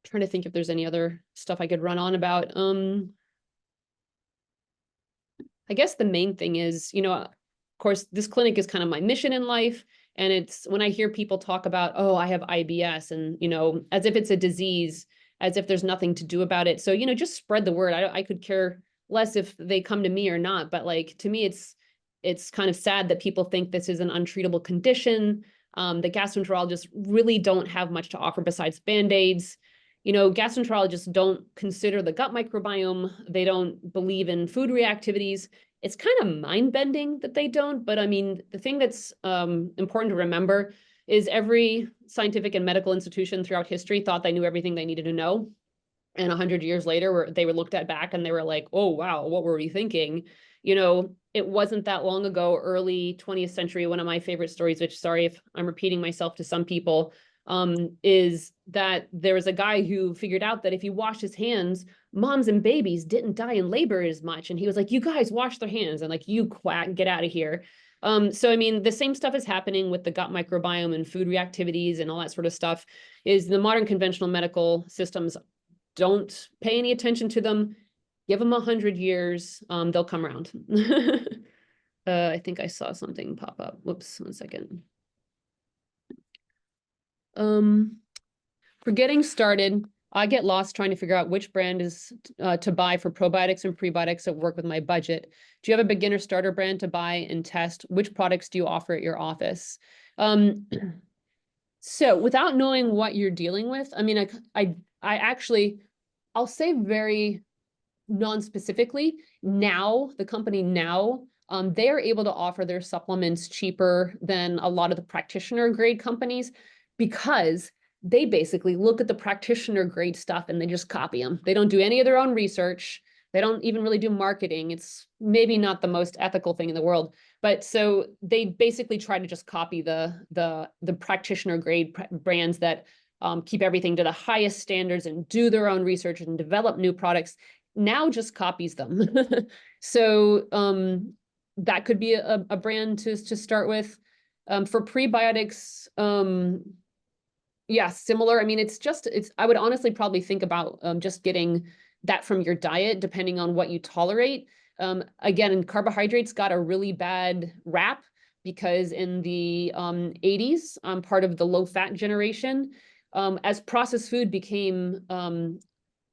Trying to think if there's any other stuff I could run on about. I guess the main thing is, you know, of course, this clinic is kind of my mission in life. And it's when I hear people talk about, oh, I have IBS, and, you know, as if it's a disease, as if there's nothing to do about it. So, you know, just spread the word. I could care less if they come to me or not. But like, to me, it's kind of sad that people think this is an untreatable condition. The gastroenterologists really don't have much to offer besides Band-Aids. You know, gastroenterologists don't consider the gut microbiome. They don't believe in food reactivities. It's kind of mind-bending that they don't, but I mean, the thing that's important to remember is every scientific and medical institution throughout history thought they knew everything they needed to know. And 100 years later, they were looked at back and they were like, oh, wow, what were we thinking? You know, it wasn't that long ago, early 20th century, one of my favorite stories, which, sorry if I'm repeating myself to some people, is that there was a guy who figured out that if he washed his hands, moms and babies didn't die in labor as much. And he was like, you guys wash their hands, and like, you quack, get out of here. So, I mean, the same stuff is happening with the gut microbiome and food reactivities and all that sort of stuff. Is the modern conventional medical systems don't pay any attention to them. Give them 100 years, they'll come around. I think I saw something pop up. Whoops, 1 second. For getting started, I get lost trying to figure out which brand is to buy for probiotics and prebiotics that work with my budget. Do you have a beginner starter brand to buy and test? Which products do you offer at your office? So without knowing what you're dealing with, I mean, I actually, I'll say very non-specifically, now, the company now, they are able to offer their supplements cheaper than a lot of the practitioner grade companies because they basically look at the practitioner grade stuff and they just copy them. They don't do any of their own research. They don't even really do marketing. It's maybe not the most ethical thing in the world, but so they basically try to just copy the practitioner grade brands that keep everything to the highest standards and do their own research and develop new products. Now just copies them. So that could be a brand to start with. For prebiotics, yeah, similar. I mean, I would honestly probably think about just getting that from your diet, depending on what you tolerate. Again, carbohydrates got a really bad rap because in the 80s, part of the low fat generation, as processed food became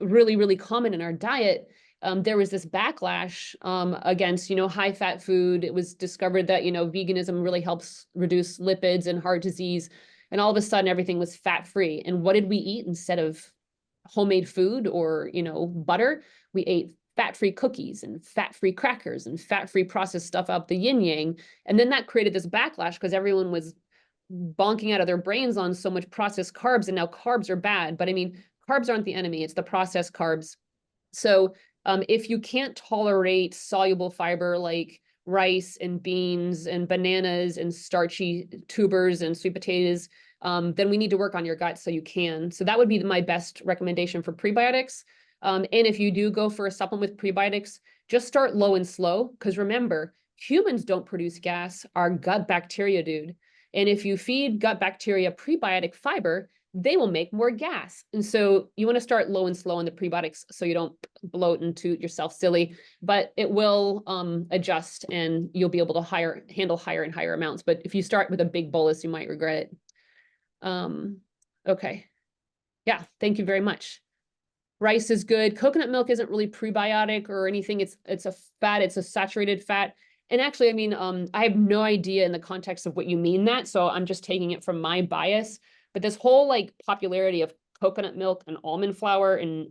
really, really common in our diet, there was this backlash against, you know, high fat food. It was discovered that, you know, veganism really helps reduce lipids and heart disease. And all of a sudden, everything was fat free. And what did we eat instead of homemade food or, you know, butter? We ate fat-free cookies and fat-free crackers and fat-free processed stuff up the yin yang. And then that created this backlash because everyone was bonking out of their brains on so much processed carbs. And now carbs are bad. But I mean, carbs aren't the enemy. It's the processed carbs. So if you can't tolerate soluble fiber like rice and beans and bananas and starchy tubers and sweet potatoes, then we need to work on your gut so you can. So that would be my best recommendation for prebiotics. And if you do go for a supplement with prebiotics, just start low and slow. Because remember, humans don't produce gas, our gut bacteria, dude. And if you feed gut bacteria prebiotic fiber, they will make more gas. And so you want to start low and slow on the prebiotics so you don't bloat and toot yourself silly, but it will adjust and you'll be able to handle higher and higher amounts. But if you start with a big bolus, you might regret it. Okay. Yeah, thank you very much. Rice is good. Coconut milk isn't really prebiotic or anything. It's a fat, it's a saturated fat. And actually, I mean, I have no idea in the context of what you mean that, so I'm just taking it from my bias. But this whole like popularity of coconut milk and almond flour and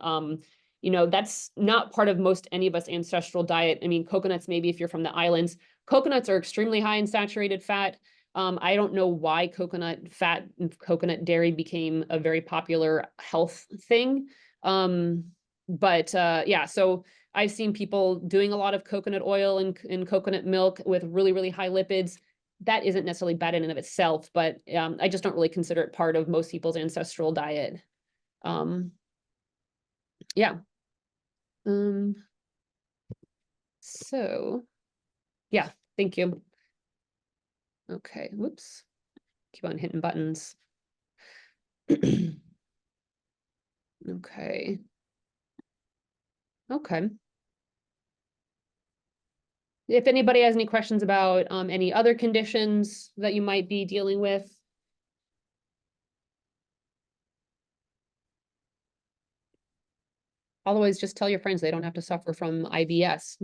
you know, that's not part of most any of us ancestral diet. I mean, coconuts, maybe if you're from the islands, coconuts are extremely high in saturated fat. I don't know why coconut fat and coconut dairy became a very popular health thing. Yeah, so I've seen people doing a lot of coconut oil and coconut milk with really, really high lipids. That isn't necessarily bad in and of itself, but I just don't really consider it part of most people's ancestral diet. Yeah. So yeah, thank you. Okay, whoops. Keep on hitting buttons. Okay. Okay. If anybody has any questions about any other conditions that you might be dealing with. Otherwise, just tell your friends they don't have to suffer from IBS.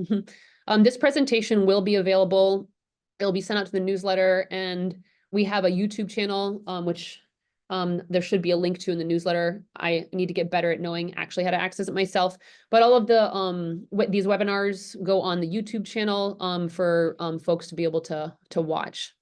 This presentation will be available. It'll be sent out to the newsletter, and we have a YouTube channel, which there should be a link to in the newsletter. I need to get better at knowing actually how to access it myself. But all of the these webinars go on the YouTube channel for folks to be able to watch.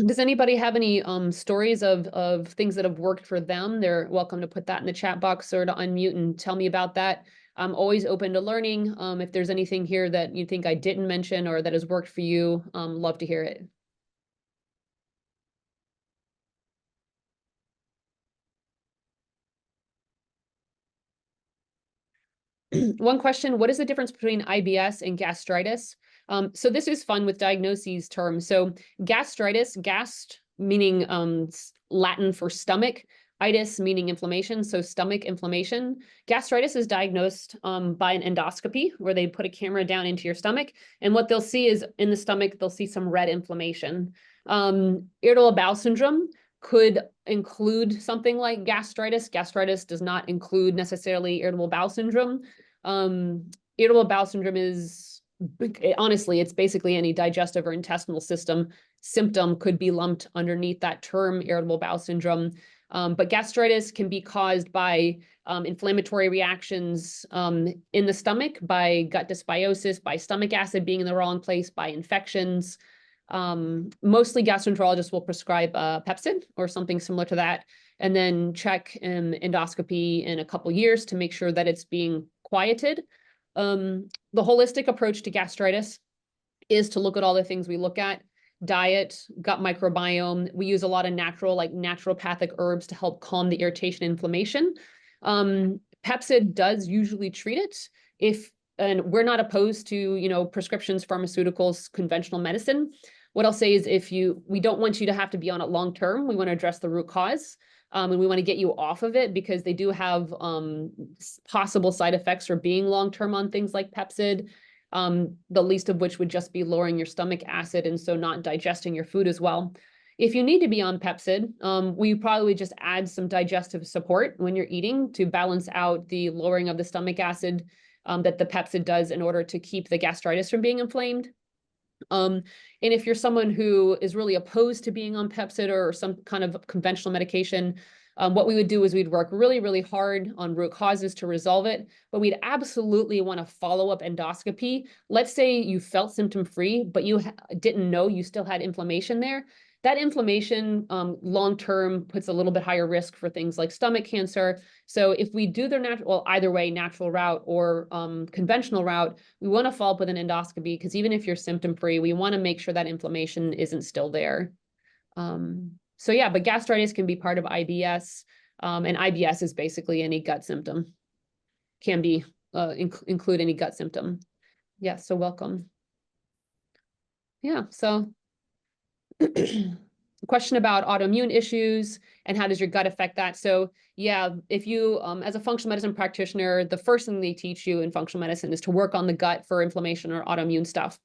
Does anybody have any stories of things that have worked for them? They're welcome to put that in the chat box or to unmute and tell me about that. I'm always open to learning. If there's anything here that you think I didn't mention or that has worked for you, love to hear it. One question, what is the difference between IBS and gastritis? So this is fun with diagnoses terms. So gastritis, gast meaning Latin for stomach, itis meaning inflammation, so stomach inflammation. Gastritis is diagnosed by an endoscopy where they put a camera down into your stomach. And what they'll see is in the stomach, they'll see some red inflammation. Irritable bowel syndrome could include something like gastritis. Gastritis does not include necessarily irritable bowel syndrome. Irritable bowel syndrome is, honestly, it's basically any digestive or intestinal system symptom could be lumped underneath that term, irritable bowel syndrome. But gastritis can be caused by inflammatory reactions in the stomach, by gut dysbiosis, by stomach acid being in the wrong place, by infections. Mostly gastroenterologists will prescribe Pepcid or something similar to that, and then check endoscopy in a couple years to make sure that it's being quieted. The holistic approach to gastritis is to look at all the things we look at: diet, gut microbiome. We use a lot of natural, like naturopathic herbs to help calm the irritation and inflammation. Pepcid does usually treat it and we're not opposed to, you know, prescriptions, pharmaceuticals, conventional medicine. What I'll say is we don't want you to have to be on it long term. We want to address the root cause. And we want to get you off of it because they do have possible side effects for being long term on things like Pepcid. The least of which would just be lowering your stomach acid and so not digesting your food as well. If you need to be on Pepcid, we probably just add some digestive support when you're eating to balance out the lowering of the stomach acid that the Pepcid does in order to keep the gastritis from being inflamed. And if you're someone who is really opposed to being on Pepcid or some kind of conventional medication, what we would do is we'd work really, really hard on root causes to resolve it, but we'd absolutely want to follow up endoscopy. Let's say you felt symptom-free, but you didn't know you still had inflammation there. That inflammation long-term puts a little bit higher risk for things like stomach cancer. So if we do their natural, well, either way, natural route or conventional route, we want to follow up with an endoscopy because even if you're symptom-free, we want to make sure that inflammation isn't still there. So yeah, but gastritis can be part of IBS, and IBS is basically any gut symptom. Can be include any gut symptom. Yeah, so welcome. Yeah, so question about autoimmune issues and how does your gut affect that? So yeah, if you, as a functional medicine practitioner, the first thing they teach you in functional medicine is to work on the gut for inflammation or autoimmune stuff.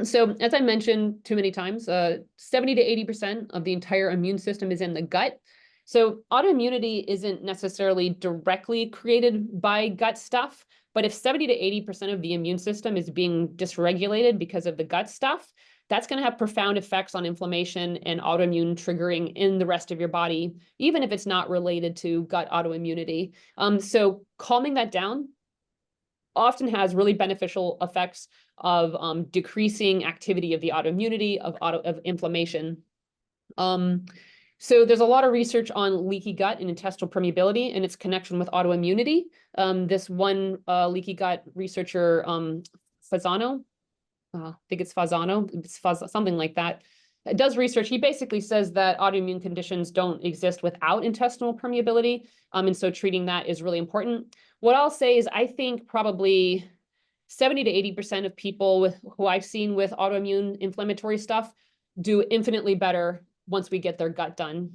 So as I mentioned too many times, 70 to 80% of the entire immune system is in the gut. So autoimmunity isn't necessarily directly created by gut stuff, but if 70 to 80% of the immune system is being dysregulated because of the gut stuff, that's going to have profound effects on inflammation and autoimmune triggering in the rest of your body, even if it's not related to gut autoimmunity. So calming that down often has really beneficial effects of decreasing activity of the autoimmunity, of inflammation. So there's a lot of research on leaky gut and intestinal permeability and its connection with autoimmunity. This one leaky gut researcher, Fasano, I think it's Fasano, something like that. It does research. He basically says that autoimmune conditions don't exist without intestinal permeability. And so treating that is really important. What I'll say is I think probably 70 to 80% of people who I've seen with autoimmune inflammatory stuff do infinitely better once we get their gut done,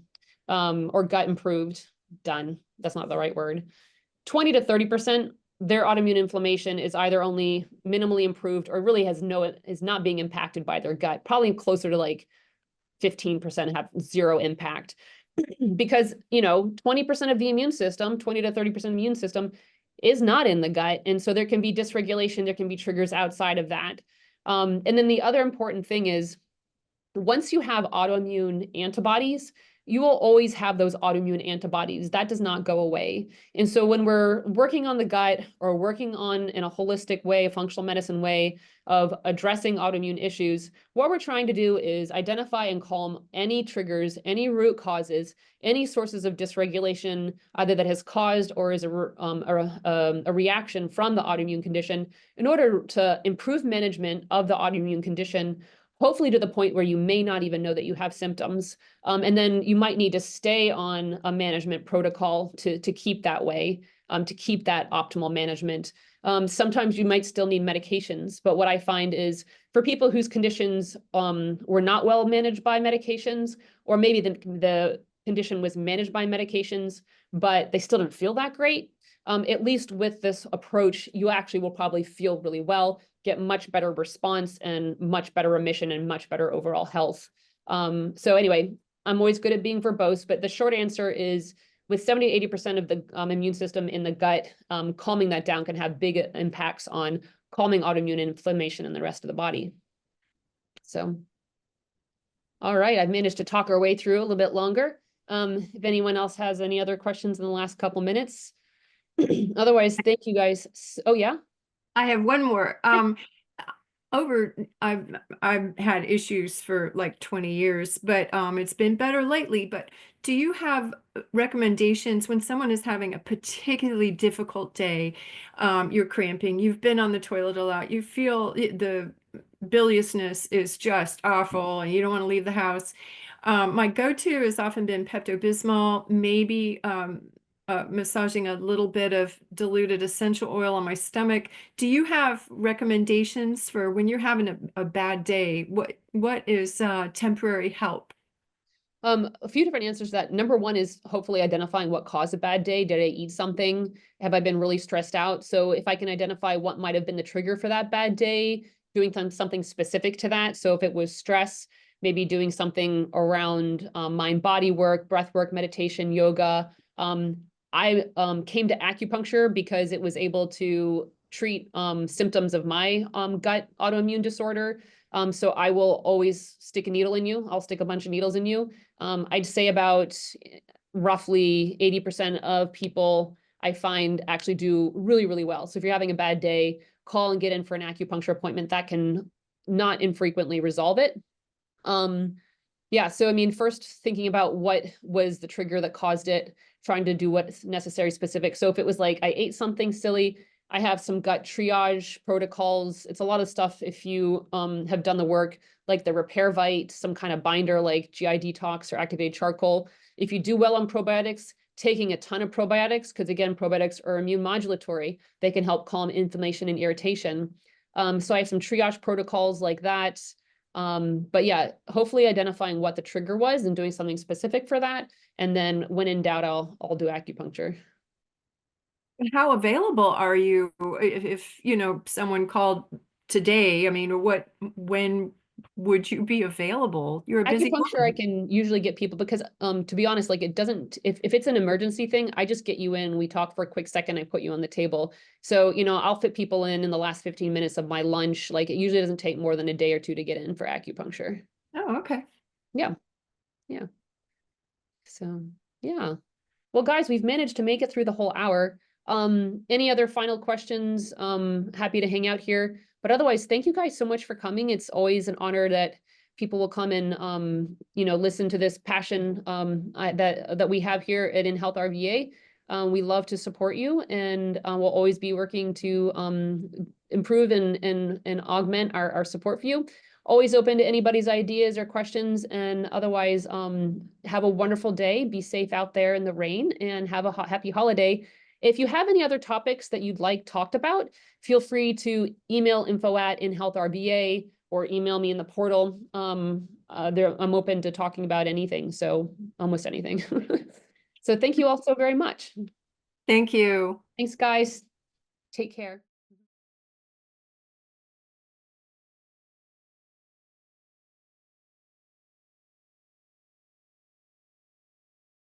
or gut improved done. That's not the right word. 20 to 30%, their autoimmune inflammation is either only minimally improved or really is not being impacted by their gut. Probably closer to like 15% have zero impact. Because, 20% of the immune system, 20 to 30% of the immune system is not in the gut. And so there can be dysregulation, there can be triggers outside of that. And then the other important thing is, once you have autoimmune antibodies, you will always have those autoimmune antibodies. That does not go away. And so when we're working on the gut or working on in a holistic way, a functional medicine way of addressing autoimmune issues, what we're trying to do is identify and calm any triggers, any root causes, any sources of dysregulation, either that has caused or is a reaction from the autoimmune condition in order to improve management of the autoimmune condition, hopefully to the point where you may not even know that you have symptoms. And then you might need to stay on a management protocol to keep that way, to keep that optimal management. Sometimes you might still need medications, but what I find is for people whose conditions were not well managed by medications, or maybe the condition was managed by medications, but they still didn't feel that great, at least with this approach, you actually will probably feel really well, get much better response and much better remission and much better overall health. So anyway, I'm always good at being verbose, but the short answer is with 70 to 80% of the immune system in the gut, calming that down can have big impacts on calming autoimmune inflammation in the rest of the body. So, all right, I've managed to talk our way through a little bit longer. If anyone else has any other questions in the last couple minutes. Otherwise, thank you guys. Oh, yeah. I have one more. I've had issues for like 20 years, but it's been better lately. But do you have recommendations when someone is having a particularly difficult day? You're cramping, you've been on the toilet a lot, you feel the biliousness is just awful, and you don't want to leave the house. My go-to has often been Pepto-Bismol, maybe massaging a little bit of diluted essential oil on my stomach. Do you have recommendations for when you're having a bad day? What is temporary help? A few different answers to that. Number one is hopefully identifying what caused a bad day. Did I eat something? Have I been really stressed out? So if I can identify what might have been the trigger for that bad day, doing something specific to that. So if it was stress, maybe doing something around mind body work, breath work, meditation, yoga. I came to acupuncture because it was able to treat symptoms of my gut autoimmune disorder. So I will always stick a needle in you. I'll stick a bunch of needles in you. I'd say about roughly 80% of people I find actually do really, really well. So if you're having a bad day, call and get in for an acupuncture appointment. That can not infrequently resolve it. Yeah, so I mean, first thinking about what was the trigger that caused it, trying to do what's necessary specific. So if it was like I ate something silly, I have some gut triage protocols. It's a lot of stuff if you have done the work, like the Repair Vite, some kind of binder like GI Detox or activated charcoal. If you do well on probiotics, taking a ton of probiotics, because again, probiotics are immune modulatory. They can help calm inflammation and irritation. So I have some triage protocols like that. But yeah, hopefully identifying what the trigger was and doing something specific for that. And then when in doubt, I'll do acupuncture. How available are you if someone called today? I mean, when would you be available? You're a busy Acupuncture, I woman. can usually get people because, to be honest, like it doesn't, if it's an emergency thing, I just get you in, we talk for a quick second, I put you on the table. So, I'll fit people in the last 15 minutes of my lunch. Like it usually doesn't take more than a day or two to get in for acupuncture. Oh, okay. Yeah. Yeah. So, yeah. Well, guys, we've managed to make it through the whole hour. Any other final questions? Happy to hang out here. But otherwise, thank you guys so much for coming. It's always an honor that people will come and listen to this passion that we have here at InHealthRVA. We love to support you, and we'll always be working to improve and augment our support for you. Always open to anybody's ideas or questions, and otherwise, have a wonderful day. Be safe out there in the rain, and have a happy holiday. If you have any other topics that you'd like talked about, feel free to email info@InHealthRVA or email me in the portal. I'm open to talking about anything, so almost anything. So thank you all so very much. Thank you. Thanks, guys. Take care.